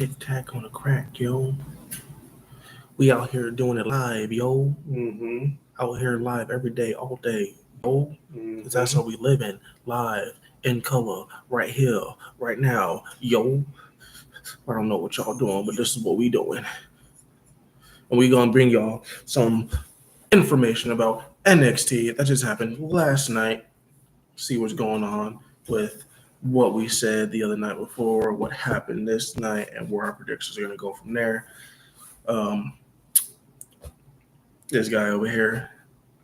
Tic Tac on the crack, yo. We out here doing it live, yo. Mm-hmm. Out here live every day, all day, yo. Cause that's Mm-hmm. how we living, live, in color, right here, right now, yo. I don't know what y'all doing, but this is what we doing. And we gonna bring y'all some information about NXT that just happened last night. See what's going on with what we said the other night before, what happened this night, and where our predictions are gonna go from there. Um, this guy over here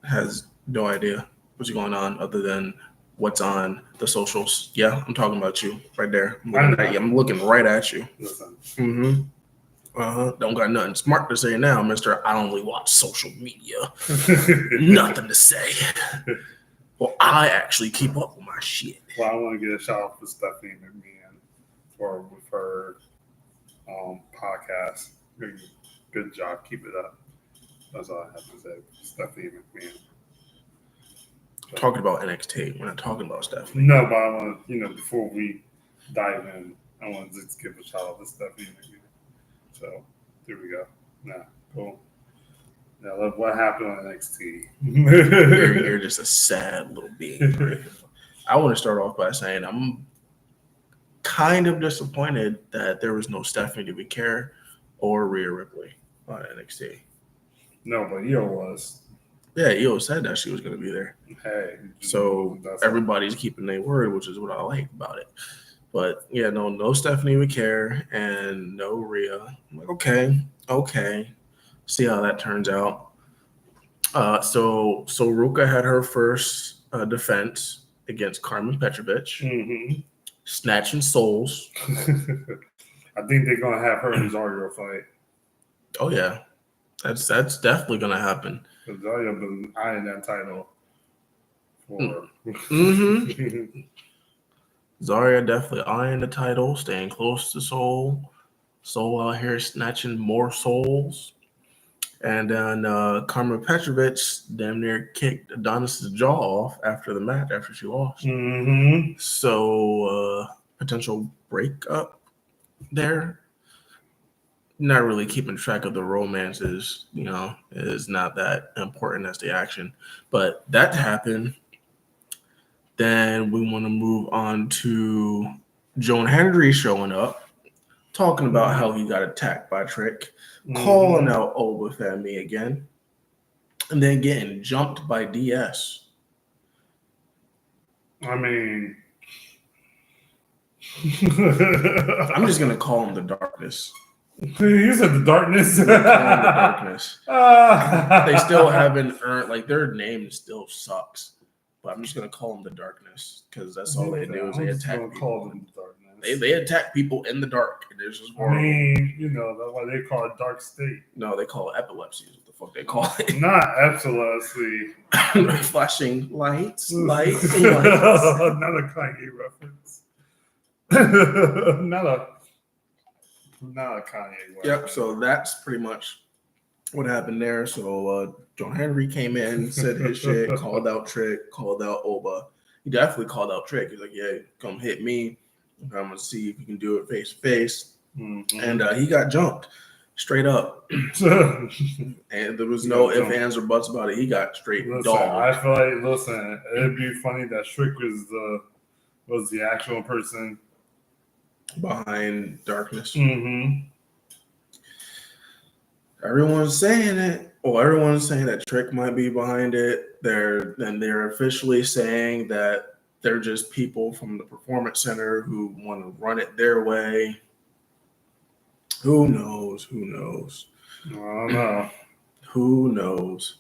has no idea what's going on other than what's on the socials. Yeah, I'm talking about you right there. I'm looking right at you. Listen. Mm-hmm. Don't got nothing smart to say now, Mister. I only watch social media. Nothing to say. Well, I actually keep up with my shit. Well, I want to get a shout out for Stephanie McMahon with her podcast. Good job. Keep it up. That's all I have to say. Stephanie McMahon. Talking about NXT. We're not talking about Stephanie. No, but I want to, before we dive in, I want to just give a shout out to Stephanie McMahon. So, there we go. Nah, cool. Now, what happened on NXT? You're just a sad little being. I want to start off by saying I'm kind of disappointed that there was no Stephanie we care or Rhea Ripley on NXT. No, but Io was. Yeah, Io said that she was going to be there. Hey. So everybody's keeping their word, which is what I like about it. But yeah, no Stephanie we care and no Rhea. I'm like, okay. See how that turns out. So Ruka had her first defense against Carmen Petrovich, snatching souls. I think they're gonna have her and Zarya fight. Oh yeah, that's definitely gonna happen. Zarya been eyeing that title for. Zarya definitely eyeing the title, staying close to Soul. Soul out here snatching more souls. And then Carmen Petrovich damn near kicked Adonis' jaw off after the match, after she lost. So, potential breakup there. Not really keeping track of the romances, is not that important as the action. But that happened. Then we want to move on to Joan Henry showing up, talking about how he got attacked by Trick, calling out Oba Femi again, and then getting jumped by DS. I mean, I'm just gonna call him the Darkness. You said the Darkness. The Darkness. They still haven't earned, like, their name still sucks. But I'm just gonna call them the Darkness because that's all they do is they attack people. Call them the Darkness. They attack people in the dark, and it's just horrible. I mean, that's why they call it Dark State. No, they call it epilepsy. Is what the fuck they call it? Not epilepsy. Flashing lights. Another Kanye reference. not a Kanye reference. Yep. So that's pretty much what happened there. So John Henry came in, said his shit, called out Trick, called out Oba. He definitely called out Trick. He's like, yeah, come hit me. I'm going to see if you can do it face to face. And he got jumped straight up. And there was no ifs, ands, or buts about it. He got straight dogged. I feel like, it'd be funny that Trick was the actual person behind Darkness. Everyone's saying it. Well, everyone's saying that Trick might be behind it. They're officially saying that they're just people from the Performance Center who want to run it their way. Who knows? I don't know. Who knows?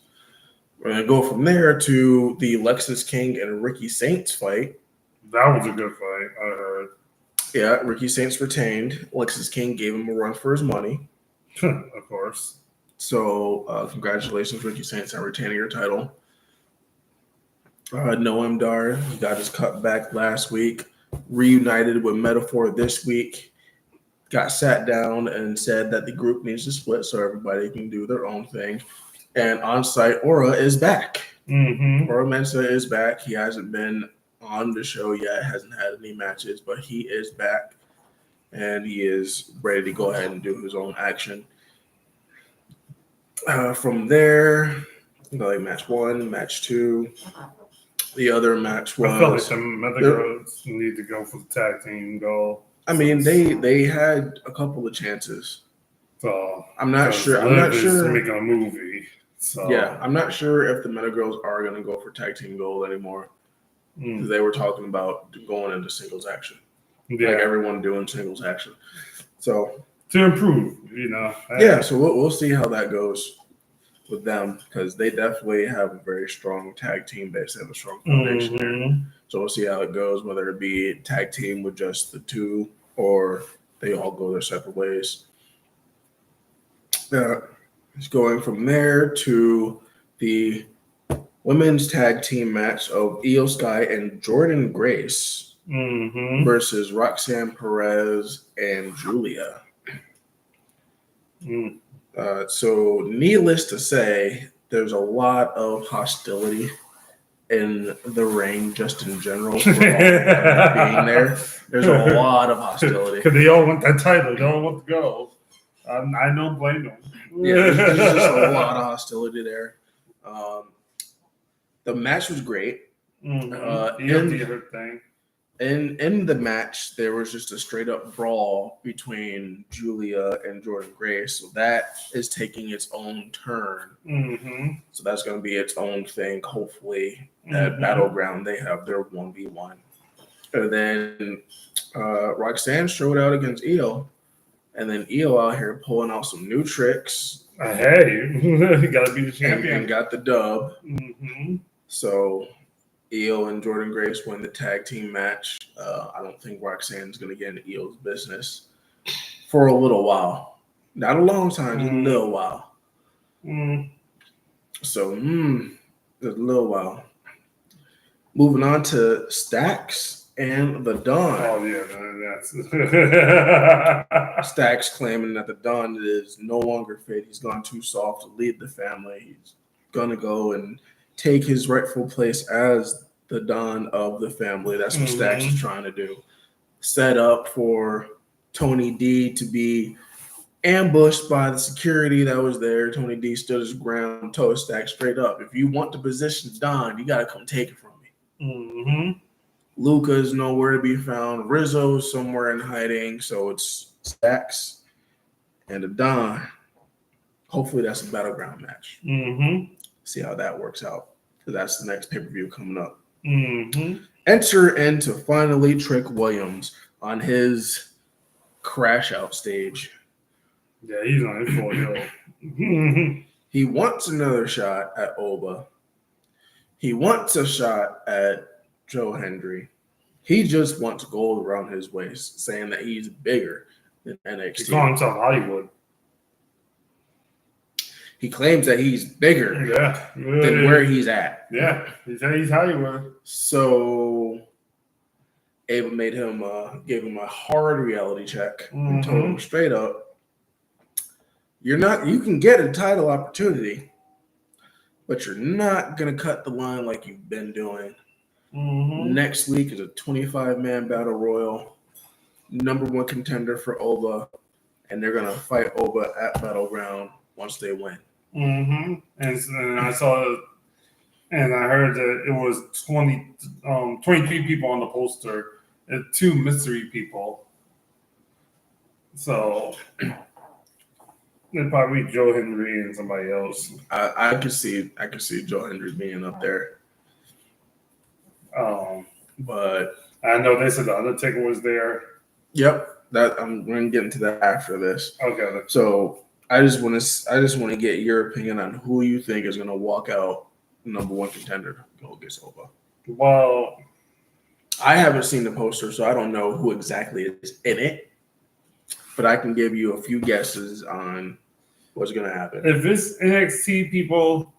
We're going to go from there to the Lexis King and Ricky Saints fight. That was a good fight, I heard. Yeah, Ricky Saints retained. Lexis King gave him a run for his money. Of course. So, congratulations, Ricky Saints, on retaining your title. Noam Dar, he got his cut back last week, reunited with Metaphor this week, got sat down and said that the group needs to split so everybody can do their own thing. And on-site Aura is back. Aura Mensa is back. He hasn't been on the show yet, hasn't had any matches, but he is back. and he is ready to go ahead and do his own action. From there, like match 1, match 2. The other match was. I feel like the other girls need to go for the tag team goal. I mean, they had a couple of chances. So I'm not sure. Making a movie. So yeah, I'm not sure if the Meta Girls are going to go for tag team gold anymore. They were talking about going into singles action. Yeah. Like everyone doing singles action. So to improve, Yeah, so we'll see how that goes with them because they definitely have a very strong tag team base. They have a strong foundation there. So we'll see how it goes, whether it be tag team with just the two or they all go their separate ways. It's going from there to the women's tag team match of Io Sky and Jordan Grace versus Roxanne Perez and Julia. So needless to say, there's a lot of hostility in the ring just in general for all of them being there. There's a lot of hostility. Because they all want that title. They all want to go. I don't blame them. Yeah, there's just a lot of hostility there. The match was great. Did her thing. In the match, there was just a straight up brawl between Julia and Jordan Grace. So that is taking its own turn. So that's going to be its own thing. Hopefully, at Battleground, they have their 1v1. And then Roxanne showed out against Io. And then Io out here pulling out some new tricks. Hey, you got to be the champion. And got the dub. So Io and Jordan Grace win the tag team match. I don't think Roxanne's going to get into Io's business for a little while. Not a long time, just a little while. So, just a little while. Moving on to Stax and the Don. Oh, yeah, that's... Stax claiming that the Don is no longer fit. He's gone too soft to lead the family. He's going to go and take his rightful place as the Don of the family. That's what Stax is trying to do. Set up for Tony D to be ambushed by the security that was there. Tony D stood his ground, told Stax straight up, if you want the position Don, you got to come take it from me. Luca's nowhere to be found. Rizzo's somewhere in hiding. So it's Stax and the Don. Hopefully that's a Battleground match. See how that works out. Because that's the next pay-per-view coming up. Enter into finally Trick Williams on his crash out stage. Yeah, he's on his full hill. He wants another shot at Oba. He wants a shot at Joe Hendry. He just wants gold around his waist, saying that he's bigger than NXT. He calls himself Hollywood. He claims that he's bigger than where he's at. Yeah, he's Hollywood. So Ava made him, gave him a hard reality check and told him straight up, you can get a title opportunity, but you're not going to cut the line like you've been doing. Next week is a 25-man battle royal, #1 contender for Oba, and they're going to fight Oba at Battleground once they win. And I saw, and I heard that it was 23 people on the poster and 2 mystery people. So it'd probably be Joe Hendry and somebody else. I could see Joe Hendry being up there. But I know they said the Undertaker was there. Yep, that I'm going to get into that after this. Okay. So I just want to get your opinion on who you think is going to walk out #1 contender go against Oba. Well, I haven't seen the poster, so I don't know who exactly is in it. But I can give you a few guesses on what's going to happen. If it's NXT people,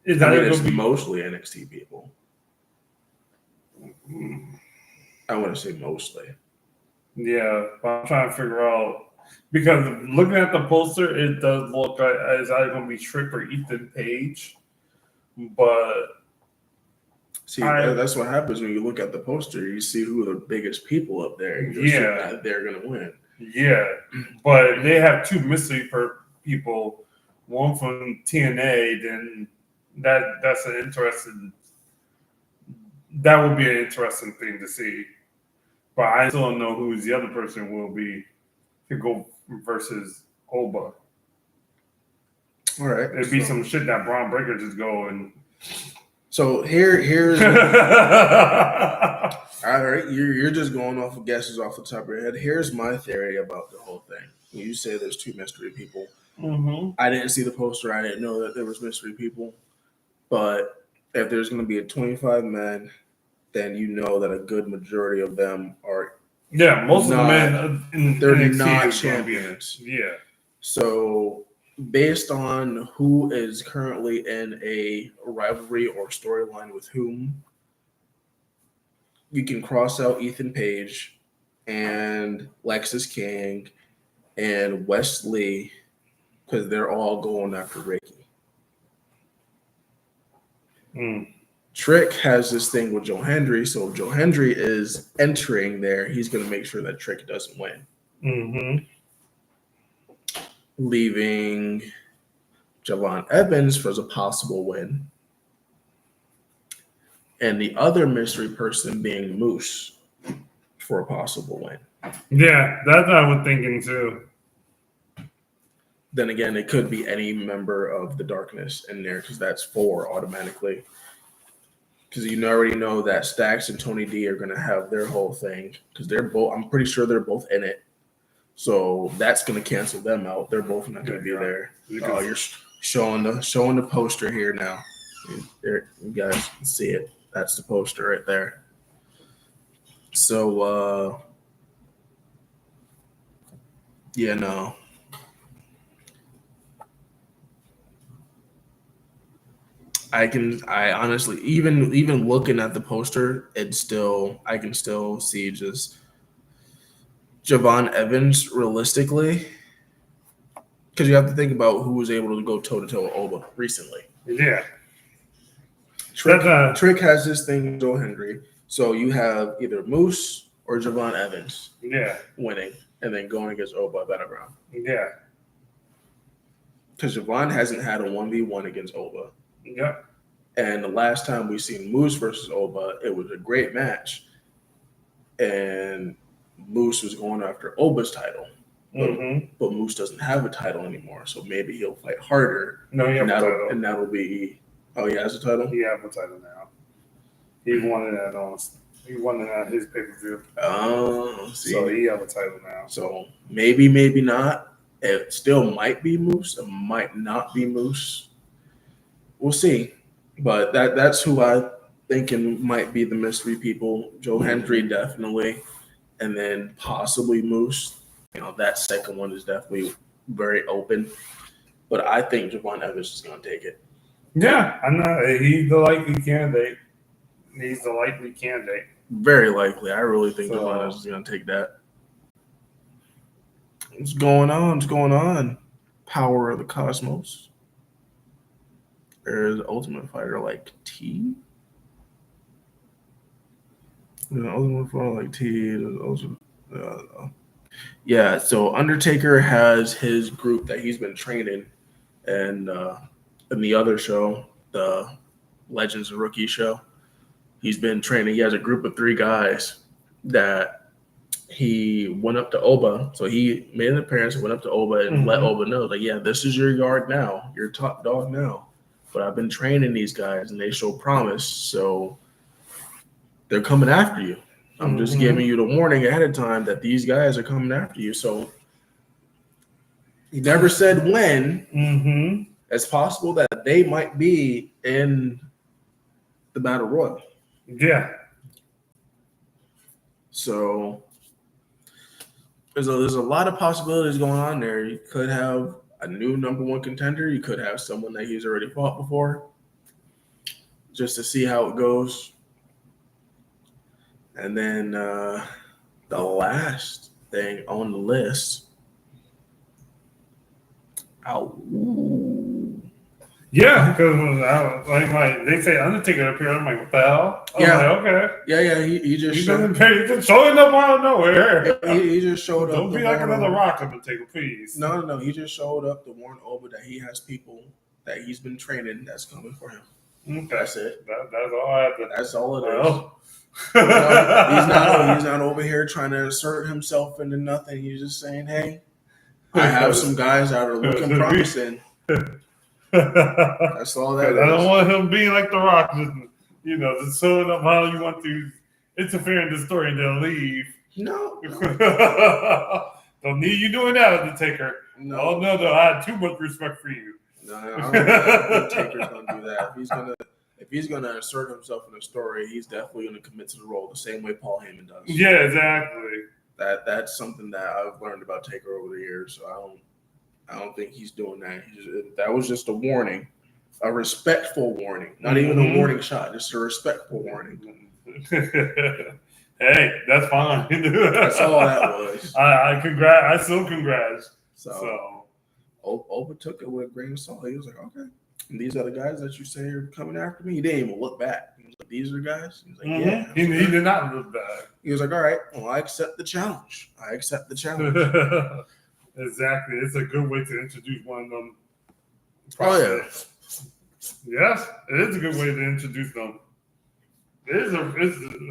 it's mostly NXT people. I want to say mostly. Yeah, but I'm trying to figure out. Because looking at the poster, it does look like it's either going to be Trick or Ethan Page. But See, that's what happens when you look at the poster. You see who are the biggest people up there. You assume that they're going to win. Yeah, but they have two mystery people, one from TNA. Then that's an interesting. That would be an interesting thing to see. But I still don't know who the other person will be to go versus Oba. All right, It'd be some shit that Braun Breaker just go and. So here's all right. You're just going off of guesses off the top of your head. Here's my theory about the whole thing. You say there's two mystery people. Mm-hmm. I didn't see the poster. I didn't know that there was mystery people. But if there's going to be a 25 men, then you know that a good majority of them are. Yeah, most of the men they're NXT not champions. Yeah. So based on who is currently in a rivalry or storyline with whom, you can cross out Ethan Page and Lexis King and Wesley because they're all going after Ricky. Trick has this thing with Joe Hendry, so if Joe Hendry is entering there, he's going to make sure that Trick doesn't win. Mm-hmm. Leaving Javon Evans for a possible win. And the other mystery person being Moose for a possible win. Yeah, that's what I was thinking too. Then again, it could be any member of the Darkness in there because that's 4 automatically. Because you already know that Stax and Tony D are going to have their whole thing because they're both. I'm pretty sure they're both in it, so that's going to cancel them out. They're both not going to be there. Oh, you're showing the poster here now. You guys can see it. That's the poster right there. So, yeah, no. I honestly, even looking at the poster, I can still see just Javon Evans realistically, because you have to think about who was able to go toe to toe with Oba recently. Yeah. Trick has this thing with Joe Hendry, so you have either Moose or Javon Evans winning, and then going against Oba Battleground. Yeah. Because Javon hasn't had a 1v1 against Oba. Yep. And the last time we seen Moose versus Oba, it was a great match. And Moose was going after Oba's title. But Moose doesn't have a title anymore, so maybe he'll fight harder. No, he has a title. And that'll be... Oh, he has a title? He has a title now. He won it at his pay-per-view. Oh, see. So he has a title now. So maybe not. It still might be Moose. It might not be Moose. We'll see. But that's who I thinking might be the mystery people. Joe Hendry definitely, and then possibly Moose. That second one is definitely very open. But I think Javon Evans is going to take it. Yeah, I know. He's the likely candidate. Very likely. I really think Javon Evans is going to take that. What's going on? Power of the Cosmos. There's Ultimate Fighter like T. There's an Ultimate Fighter like T. Yeah, so Undertaker has his group that he's been training, and in the other show, the Legends of Rookie show, he's been training. He has a group of 3 guys that he went up to Oba. So he made an appearance, went up to Oba and let Oba know, like, yeah, this is your yard now. You're top dog now. But I've been training these guys, and they show promise, so they're coming after you. I'm just giving you the warning ahead of time that these guys are coming after you. So he never said when. It's possible that they might be in the Battle Royal. Yeah. So there's a lot of possibilities going on there. You could have a new number 1 contender. You could have someone that he's already fought before, just to see how it goes. And then the last thing on the list, Yeah, because like they say Undertaker appeared. I'm like, what the hell? Yeah. Like, okay. Yeah. He just He's just showing up out of nowhere. he just showed up. Don't be like another Rock Undertaker, please. No. He just showed up to warn Oba that he has people that he's been training that's coming for him. Okay. That's it. That's all I have to. That's all it is. He's not over here trying to assert himself into nothing. He's just saying, hey, I have some guys that are looking promising. That's all that is. I don't want him being like The Rock, just showing up how you want to interfere in the story and then leave. No. Don't need you doing that, Undertaker. No. Oh, no, I had too much respect for you. No, I don't think Undertaker's going to do that. If he's gonna assert himself in a story, he's definitely gonna commit to the role the same way Paul Heyman does. Yeah, exactly. That's something that I've learned about Taker over the years. So I don't think he's doing that. That was just a warning, a respectful warning, not even a warning shot, just a respectful warning. Hey, that's fine. That's all that was. I still congrats. So Oba took it with a grain of salt. He was like, okay. And these are the guys that you say are coming after me. He didn't even look back. He was like, these are the guys. He was like, yeah. He did not look back. He was like, all right, well, I accept the challenge. Exactly. It's a good way to introduce one of them. Oh, yeah. Yes, it is a good way to introduce them.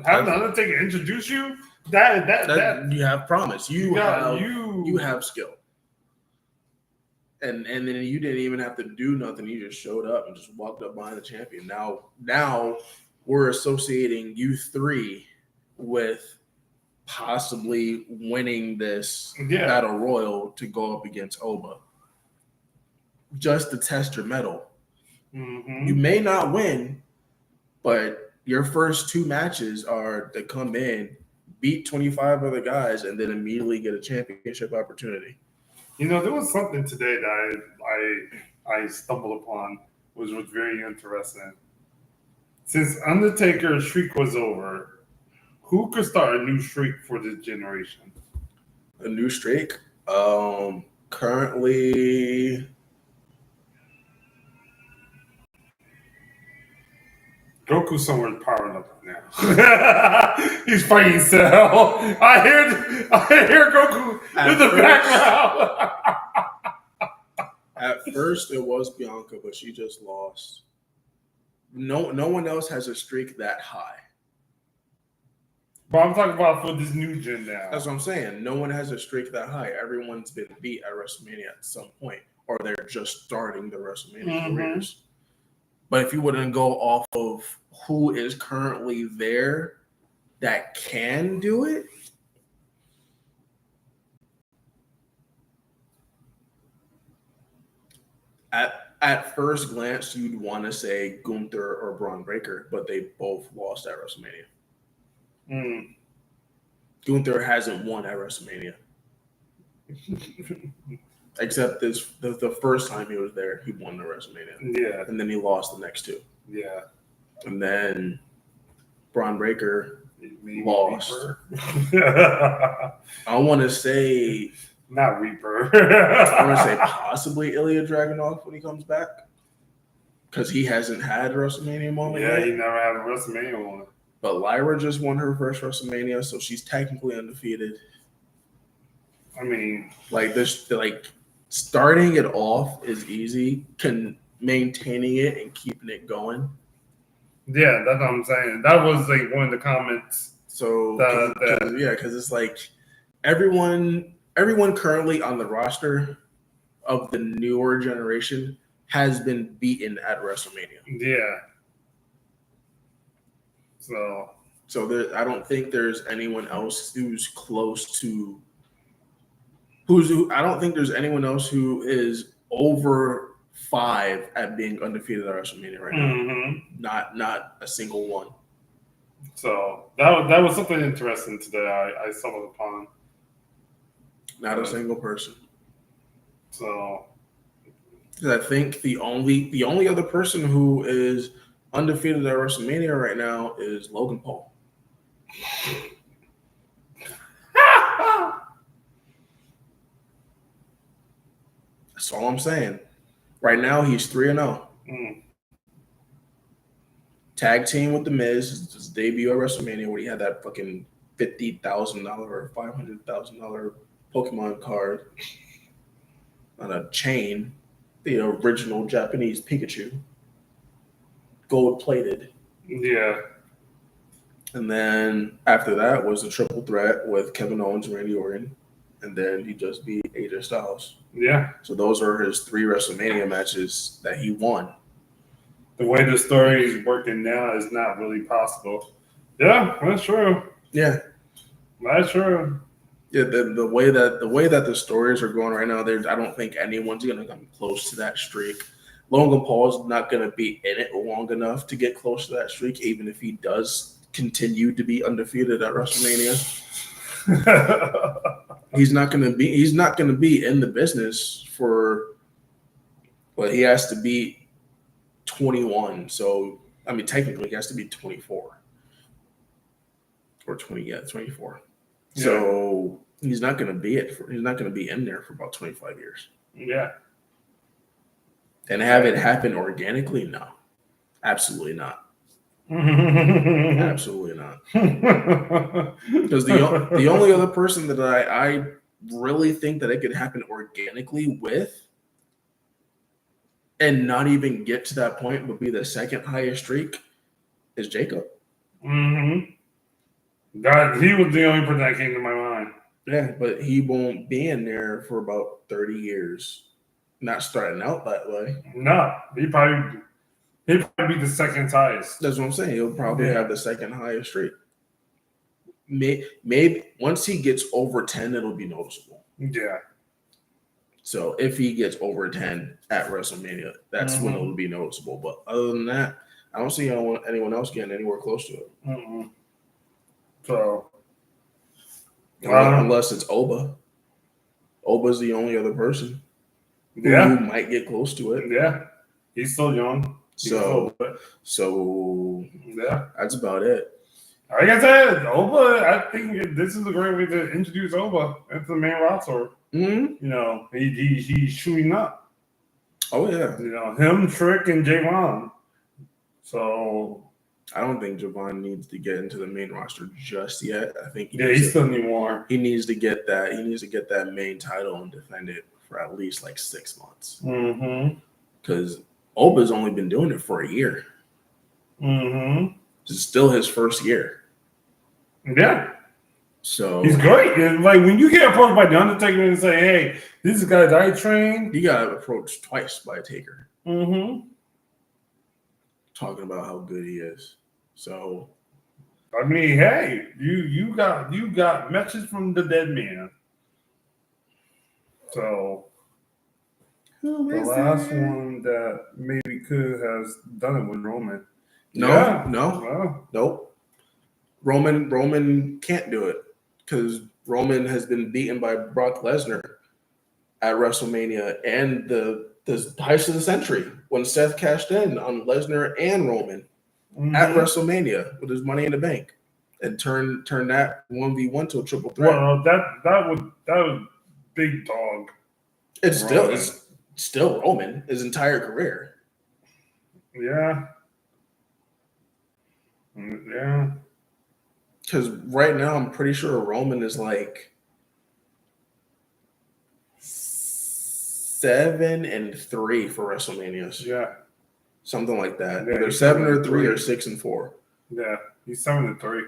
Having Undertaker introduce you, that you have promise. You have skill. And then you didn't even have to do nothing. You just showed up and just walked up behind the champion. Now we're associating you three with possibly winning this battle royal to go up against Oba. Just to test your mettle. You may not win, but your first two matches are to come in, beat 25 other guys, and then immediately get a championship opportunity. There was something today that I stumbled upon, which was very interesting. Since Undertaker's streak was over, who could start a new streak for this generation? A new streak? Currently, Goku's somewhere powering up now. He's fighting Cell. I hear Goku in the background. At first, it was Bianca, but she just lost. No one else has a streak that high. But I'm talking about for this new gen now. That's what I'm saying. No one has a streak that high. Everyone's been beat at WrestleMania at some point, or they're just starting their WrestleMania careers. But if you wouldn't go off of who is currently there that can do it, at first glance, you'd want to say Gunther or Braun Breaker, but they both lost at WrestleMania. Gunther hasn't won at WrestleMania. Except the first time he was there, he won the WrestleMania. Yeah. And then he lost the next two. Yeah. And then Braun Breaker lost. I want to say... Not Reaper. I want to say possibly Ilya Dragunov when he comes back. Because he hasn't had a WrestleMania moment yet. He never had a WrestleMania moment. But Lyra just won her first WrestleMania, so she's technically undefeated. I mean... starting it off is easy. Maintaining it and keeping it going. Yeah, that's what I'm saying. That was one of the comments. So because it's like everyone currently on the roster of the newer generation has been beaten at WrestleMania. Yeah. So I don't think there's anyone else who's close to. I don't think there's anyone else who is over 5 at being undefeated at WrestleMania right now. Not a single one. So that was something interesting today. I stumbled upon. Not a single person. So I think the only other person who is undefeated at WrestleMania right now is Logan Paul. That's all I'm saying. Right now, he's 3-0. Tag team with The Miz, his debut at WrestleMania, where he had that fucking $50,000 or $500,000 Pokemon card on a chain, the original Japanese Pikachu, gold plated. Yeah. And then after that was the triple threat with Kevin Owens and Randy Orton. And then he just beat AJ Styles. Yeah. So those are his 3 WrestleMania matches that he won. The way the story is working now is not really possible. Yeah, that's true. Yeah. That's true. Yeah, the way that the stories are going right now, I don't think anyone's gonna come close to that streak. Logan Paul's not gonna be in it long enough to get close to that streak, even if he does continue to be undefeated at WrestleMania. He's not gonna be in the business for. Well, he has to be 21. So I mean, technically, he has to be 24 or 20. Yeah, 24. Yeah. So he's not going to be he's not going to be in there for about 25 years. Yeah. And have it happen organically? No, absolutely not. Absolutely not. Because the only other person that I really think that it could happen organically with and not even get to that point would be the second highest streak is Jacob. Mm-hmm. God, he was the only person that came to my mind. Yeah, but he won't be in there for about 30 years. Not starting out that way. No, he'd probably be the second highest. That's what I'm saying. He'll probably have the second highest streak. Maybe once he gets over 10, it'll be noticeable. Yeah. So if he gets over 10 at WrestleMania, that's when it'll be noticeable. But other than that, I don't see anyone else getting anywhere close to it. Mm-mm. So, unless it's Oba. Oba's the only other person who might get close to it. Yeah, he's still young. So yeah, that's about it. Like I said, Oba, I think this is a great way to introduce Oba into the main roster. Mm-hmm. You know, he's shooting up. Oh yeah. You know, him, Trick, and Javon. So I don't think Javon needs to get into the main roster just yet. I think he still needs more. He needs to get that. He needs to get that main title and defend it for at least like 6 months. Mm-hmm. Because Oba's only been doing it for a year. Mm-hmm. This is still his first year. Yeah. So he's great. And like when you get approached by the Undertaker and say, "Hey, this is a guy that I trained," he got approached twice by Taker. Mm-hmm. Talking about how good he is. So I mean, hey, you got messages from the dead man. So the last one that maybe could have done it was Roman. Nope. Roman can't do it because Roman has been beaten by Brock Lesnar at WrestleMania and the heist of the century when Seth cashed in on Lesnar and Roman at WrestleMania with his Money in the Bank and turn that 1v1 to a triple threat. Well, that was big dog. It's still Roman his entire career. Yeah. Yeah. Because right now I'm pretty sure Roman is like 7-3 for WrestleManias. Yeah. Something like that. Yeah, either 7 or 3 or 6 and 4. Yeah. He's 7-3.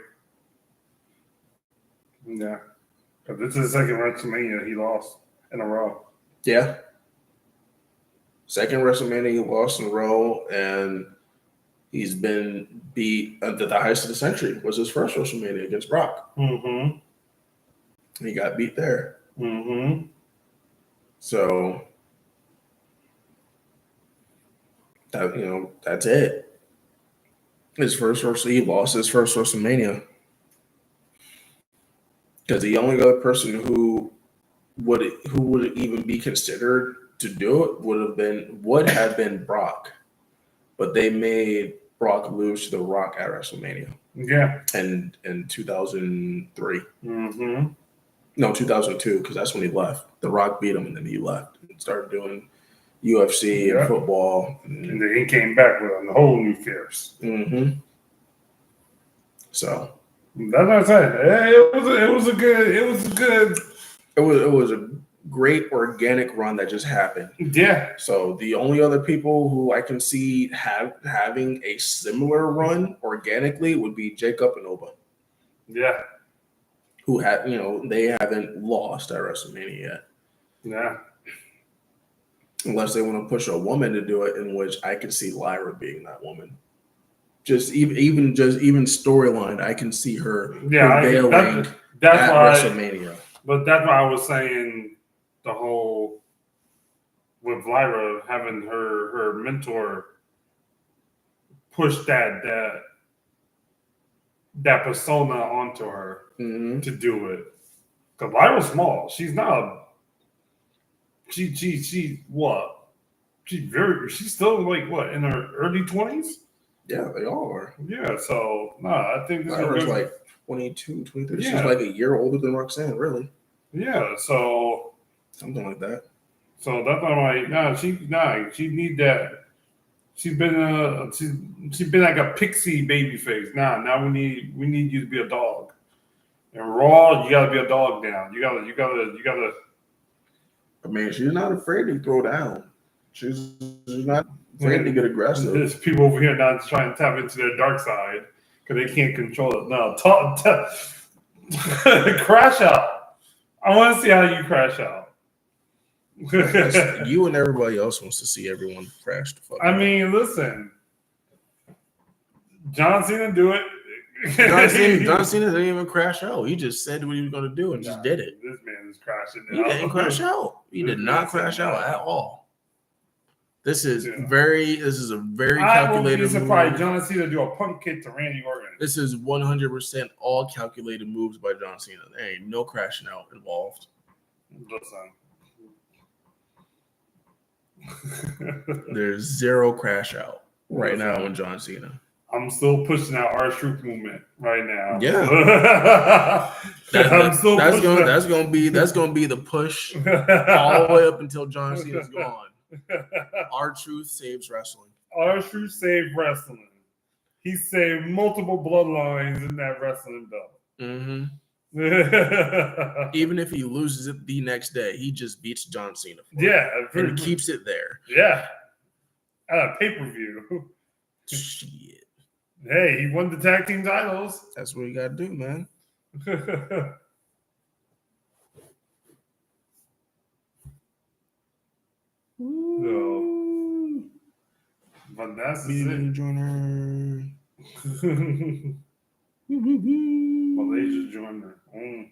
Yeah. Because this is the second WrestleMania he lost in a row. Yeah. Second WrestleMania he lost in a row, and he's been beat at the heist of the century. Was his first WrestleMania against Brock. Mm-hmm. He got beat there. Mm-hmm. So that's it. He lost his first WrestleMania. Because the only other person who would even be considered to do it would have been Brock. But they made Brock lose to The Rock at WrestleMania. Yeah. And in 2003. Mm-hmm. No, 2002, because that's when he left. The Rock beat him, and then he left and started doing UFC and Yeah. football. And then he came back with a whole new fierce. Mm-hmm. So That's what I'm saying. It was a a great organic run that just happened. Yeah. So the only other people who I can see having a similar run organically would be Jacob and Oba. Yeah. Who they haven't lost at WrestleMania yet. Yeah. Unless they want to push a woman to do it, in which I could see Lyra being that woman. Just even storyline, I can see her prevailing that's at why, WrestleMania. But that's why I was saying the whole with Lyra having her mentor push that persona onto her to do it. Because Lyra's small. She's not. She what? She's still like what in her early 20s? Yeah, they all are. Yeah, so I think this Lyra's is like 22, 23. Yeah. She's like a year older than Roxanne, really. Yeah, so something like that. So that's why I'm like, she need that. She's been she's been like a pixie baby face. Now we need you to be a dog. And Raw, you gotta be a dog now. You gotta. I mean, she's not afraid to throw down. She's not afraid to get aggressive. There's people over here now trying to tap into their dark side because they can't control it. No, crash out. I want to see how you crash out. You and everybody else wants to see everyone crash the fuck out. I mean, listen, John Cena do it. John Cena didn't even crash out. He just said what he was going to do and just did it. This man is crashing out. He didn't crash out. He did not crash out at all. This is a very calculated. I won't be surprised John Cena do a pump kick to Randy Orton. This is 100% all calculated moves by John Cena. There ain't no crashing out involved. There's zero crash out right now in John Cena. I'm still pushing that R-Truth movement right now. Yeah, that's gonna be the push all the way up until John Cena's gone. R-Truth saves wrestling. R-Truth saved wrestling. He saved multiple bloodlines in that wrestling belt. Mm-hmm. Even if he loses it the next day, he just beats John Cena. And keeps it there. Yeah, at a pay-per-view. Shit. Hey, he won the tag team titles. That's what you gotta do, man. No. But that's it. Malaysia Joiner. I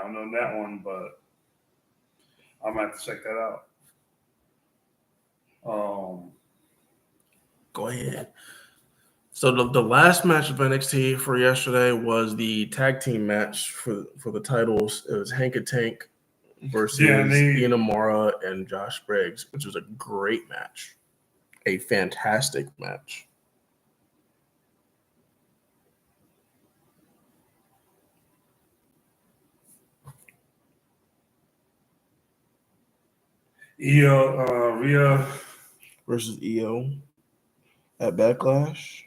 don't know that one, but I'm gonna have to check that out. Go ahead. So the last match of NXT for yesterday was the tag team match for the titles. It was Hank and Tank versus Ian Amara and Josh Briggs, which was a great match. A fantastic match. Rhea versus EO at Backlash.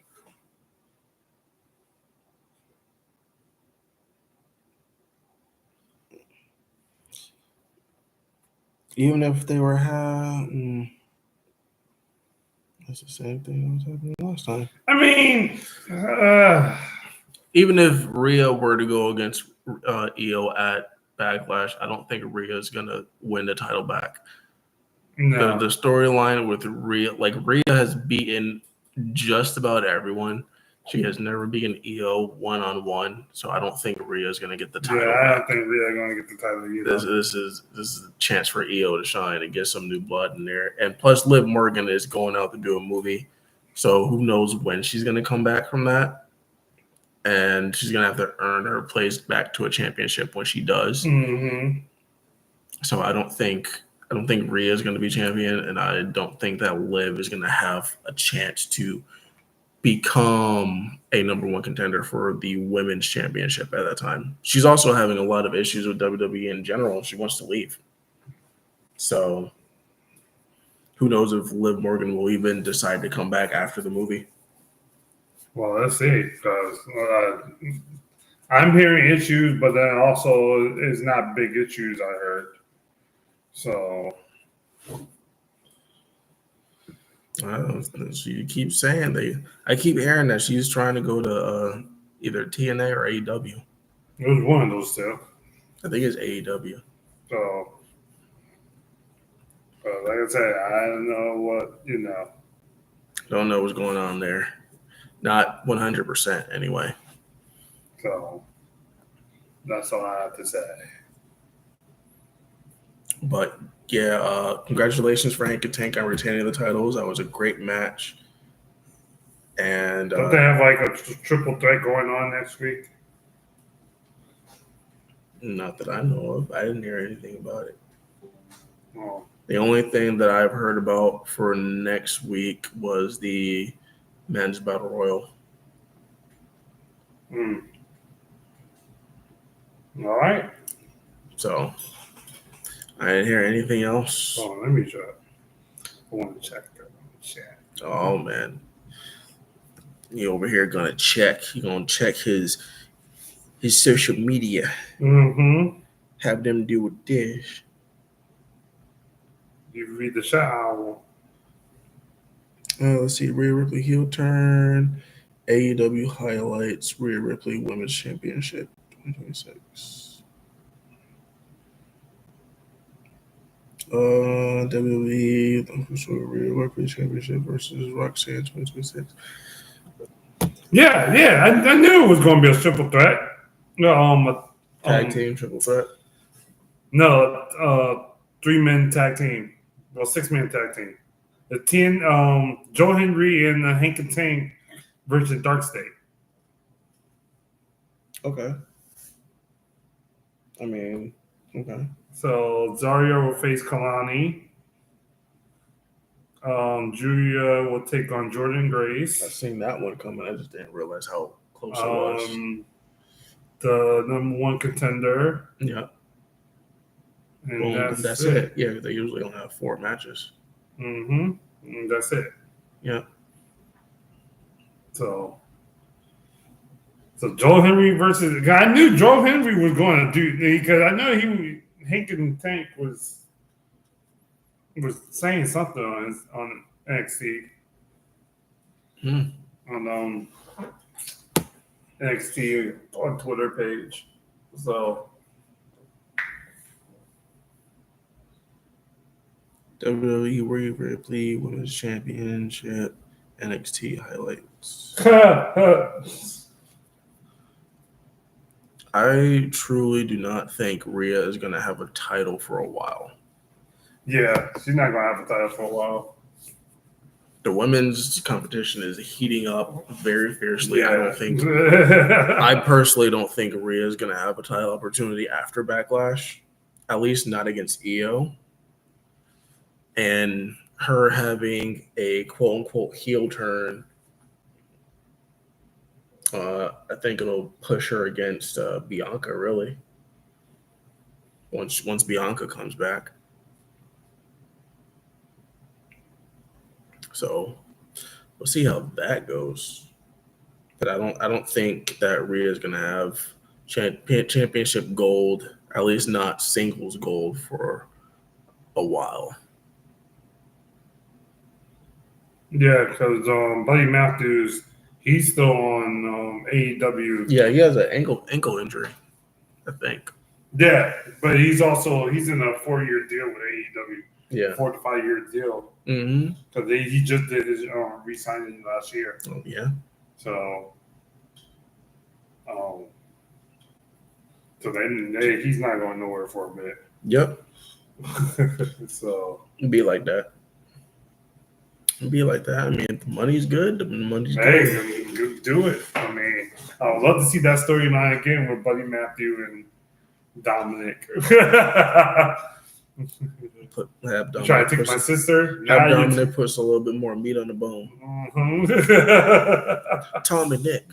Even if they were that's the same thing that was happening last time. I mean, even if Rhea were to go against EO at Backlash, I don't think Rhea is gonna win the title back. No. The storyline with Rhea, Rhea has beaten just about everyone. She has never beaten EO one-on-one, so I don't think Rhea is going to get the title. I don't think Rhea is going to get the title either. This is a chance for EO to shine and get some new blood in there. And plus, Liv Morgan is going out to do a movie, so who knows when she's going to come back from that. And she's going to have to earn her place back to a championship when she does. Mm-hmm. So I don't think Rhea is going to be champion, and I don't think that Liv is going to have a chance to become a number one contender for the women's championship at that time. She's also having a lot of issues with WWE in general. She wants to leave. So who knows if Liv Morgan will even decide to come back after the movie. Well, let's see, because I'm hearing issues, but then also it's not big issues I heard. So She keeps saying I keep hearing that she's trying to go to either TNA or AEW. it was one of those two. I think it's AEW. So, like I said, I don't know what Don't know what's going on there. Not 100% anyway. So that's all I have to say. But yeah, congratulations Frank and Tank on retaining the titles. That was a great match. And don't they have like a triple threat going on next week? Not that I know of. I didn't hear anything about it. Oh. The only thing that I've heard about for next week was the men's battle royal. All right. So I didn't hear anything else. Oh, let me check. I want to check that chat. Oh man, you over here gonna check? You gonna check his social media? Mm-hmm. Have them do a dish. You read the chat. Let's see. Rhea Ripley heel turn. AEW highlights. Rhea Ripley Women's Championship 2026. WWE Rhea Ripley Championship versus Roxanne 2026. Yeah. I knew it was going to be a triple threat. Tag team triple threat. No, 3-man tag team. Well, 6-man tag team. The 10, Joe Henry and Hank and Tank versus Dark State. Okay. I mean, okay. So Zarya will face Kalani. Julia will take on Jordan Grace. I seen that one coming. I just didn't realize how close it was. The number one contender. Yeah. And that's it. Yeah, they usually only have 4 matches. Mm-hmm. And that's it. Yeah. So Joe Henry versus. I knew Joe Henry was going to do because I know Hank and Tank was saying something on NXT. On NXT on Twitter page. So WWE Rhea Ripley Women's Championship NXT highlights. I truly do not think Rhea is going to have a title for a while. Yeah, she's not going to have a title for a while. The women's competition is heating up very fiercely. Yeah. I personally don't think Rhea is going to have a title opportunity after Backlash, at least not against Io. And her having a quote-unquote heel turn, I think it'll push her against Bianca, really, once Bianca comes back. So we'll see how that goes. But I don't think that Rhea is going to have championship gold, at least not singles gold, for a while. Yeah, because Buddy Matthews, he's still on AEW. Yeah, he has an ankle injury, I think. Yeah, but he's in a 4-year deal with AEW. Yeah, 4 to 5 year deal. Mm-hmm. Because he just did his re-signing last year. Oh yeah. So, then he's not going nowhere for a minute. Yep. So It'd be like that. I mean, the money's good. The money's good. Hey, do it. I mean, I would love to see that storyline again with Buddy Matthew and Dominic. Have Dominic try to take my sister. Have Dominic puts a little bit more meat on the bone. Mm-hmm. Tom and Nick.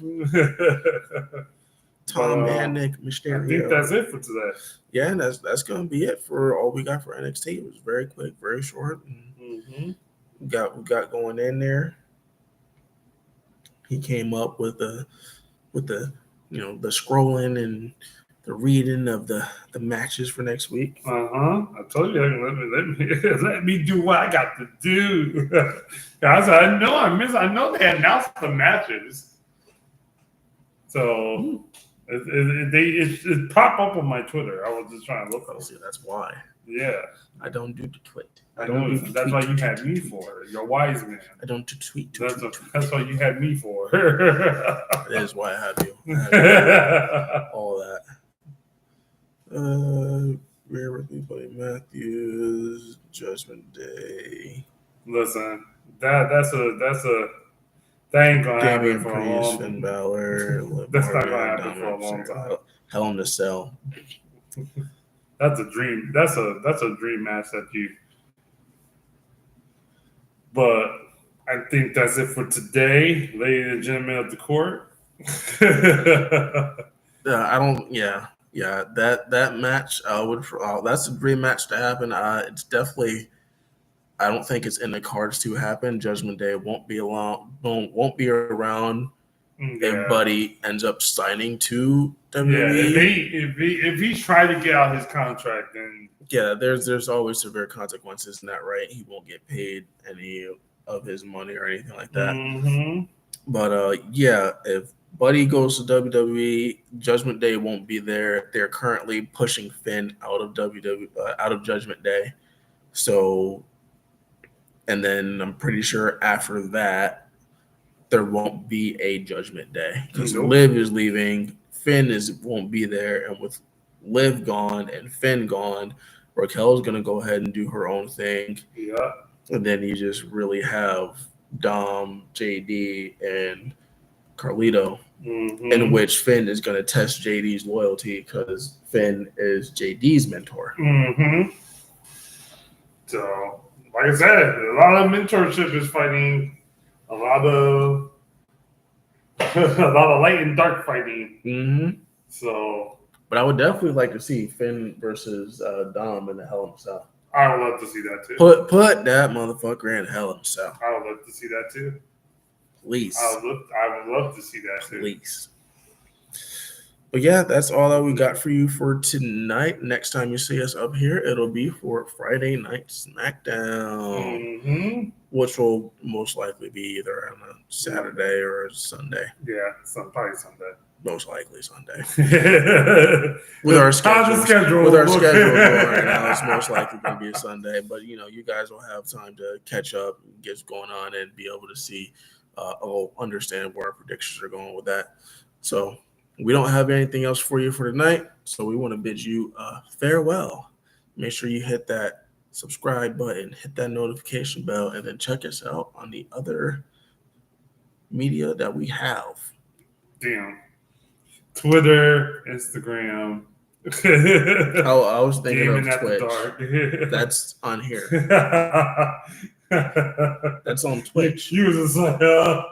Tom Manic, Mysterio. I think that's it for today. Yeah, and that's gonna be it for all we got for NXT. It was very quick, very short. And we got going in there. He came up with the the scrolling and the reading of the matches for next week. I told you let me do what I got to do. Guys, I know they announced the matches, so it popped up on my Twitter. I was just trying to look. Oh, see, that's why. Yeah, I don't do the tweet. I know that's why you had me for. You're a wise man. I don't tweet. That's what you had me for. That is why I have you. All that. Rhea Ripley, Buddy Matthews, Judgment Day. Listen, that ain't gonna happen for a long time. Finn Balor. That's not gonna happen for a long time. Hell in a Cell. That's a dream. That's a dream match that you. But I think that's it for today, ladies and gentlemen of the court. That match, that's a dream match to happen. It's definitely, I don't think it's in the cards to happen. Judgment Day won't be around if Buddy ends up signing to WWE. If he's trying to get out his contract, then there's always severe consequences in that, right? He won't get paid any of his money or anything like that. Mm-hmm. But if Buddy goes to WWE, Judgment Day won't be there. They're currently pushing Finn out of out of Judgment Day. So, and then I'm pretty sure after that, there won't be a Judgment Day because Liv is leaving. Finn won't be there, and with Liv gone and Finn gone, Raquel's gonna go ahead and do her own thing. Yeah, and then you just really have Dom, JD, and Carlito, in which Finn is going to test JD's loyalty because Finn is JD's mentor. So, like I said, a lot of mentorship is fighting, a lot of light and dark fighting. So, but I would definitely like to see Finn versus Dom in the Hell in a Cell. I would love to see that too. Put that motherfucker in Hell in a Cell. I would love to see that too. Please. I would love to see that too. Please. But yeah, that's all that we got for you for tonight. Next time you see us up here, it'll be for Friday Night SmackDown, which will most likely be either on a Saturday or a Sunday. Yeah, probably Sunday. Most likely Sunday. with our schedule going right now, it's most likely going to be a Sunday. But you guys will have time to catch up, get what's going on, and be able to see, understand where our predictions are going with that. So we don't have anything else for you for tonight. So we want to bid you farewell. Make sure you hit that subscribe button, hit that notification bell, and then check us out on the other media that we have. Damn. Twitter, Instagram. I was thinking of Twitch. That's on here. That's on Twitch. You was just like, No,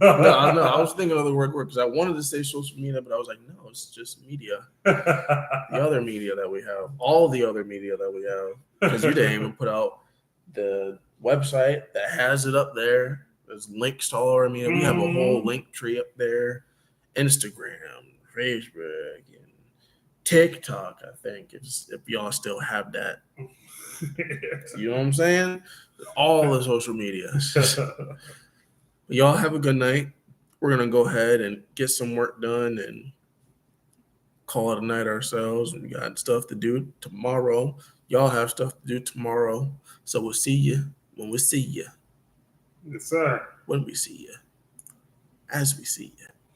I was thinking of the word because I wanted to say social media, but I was like, no, it's just media. The other media that we have, all the other media that we have, because you didn't even put out the website that has it up there. There's links to all our media. We have a whole link tree up there. Instagram, Facebook, and TikTok, I think, if y'all still have that. You know what I'm saying? All the social media. Y'all have a good night. We're going to go ahead and get some work done and call it a night ourselves. We got stuff to do tomorrow. Y'all have stuff to do tomorrow. So we'll see you when we see you. Yes, sir. When we see you. As we see you.